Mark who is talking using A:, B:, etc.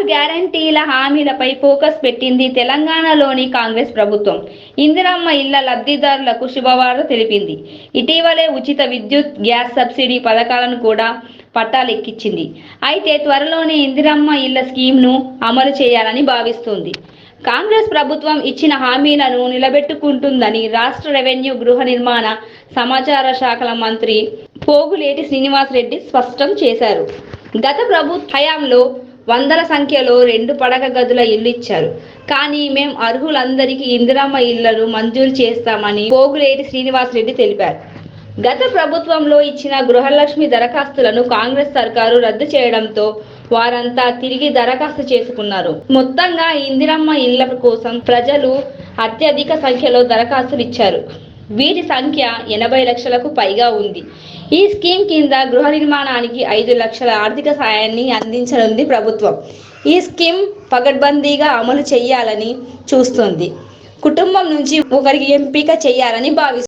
A: గ్యారంటీల హామీలపై ఫోకస్ పెట్టింది తెలంగాణలోని కాంగ్రెస్ ప్రభుత్వం. ఇందిరమ్మ ఇళ్ల లబ్ధిదారులకు శుభవార్త తెలిపింది. ఇటీవలే ఉచిత విద్యుత్, గ్యాస్ సబ్సిడీ పథకాలను కూడా పట్టాలెక్కించింది. అయితే త్వరలోనే ఇందిరమ్మ ఇళ్ల స్కీమ్ను అమలు చేయాలని భావిస్తోంది. కాంగ్రెస్ ప్రభుత్వం ఇచ్చిన హామీలను నిలబెట్టుకుంటుందని రాష్ట్ర రెవెన్యూ, గృహ నిర్మాణ, సమాచార శాఖల మంత్రి పోగులేటి శ్రీనివాసరెడ్డి స్పష్టం చేశారు. గత ప్రభుత్వ హయాంలో వందల సంఖ్యలో 2 పడక గదుల ఇళ్లు ఇచ్చారు. కానీ మేం అర్హులందరికీ ఇందిరమ్మ ఇళ్లను మంజూరు చేస్తామని పోగులేటి శ్రీనివాసరెడ్డి తెలిపారు. గత ప్రభుత్వంలో ఇచ్చిన గృహలక్ష్మి దరఖాస్తులను కాంగ్రెస్ సర్కారు రద్దు చేయడంతో వారంతా తిరిగి దరఖాస్తు చేసుకున్నారు. మొత్తంగా ఇందిరమ్మ ఇళ్ల కోసం ప్రజలు అత్యధిక సంఖ్యలో దరఖాస్తులు ఇచ్చారు. వీటి సంఖ్య 80 లక్షలకు పైగా ఉంది. ఈ స్కీమ్ కింద గృహ నిర్మాణానికి 5 లక్షల ఆర్థిక సాయాన్ని అందించనుంది ప్రభుత్వం. ఈ స్కీమ్ పకడ్బందీగా అమలు చేయాలని చూస్తోంది. కుటుంబం నుంచి ఒకరికి ఎంపిక చేయాలని భావిస్తుంది.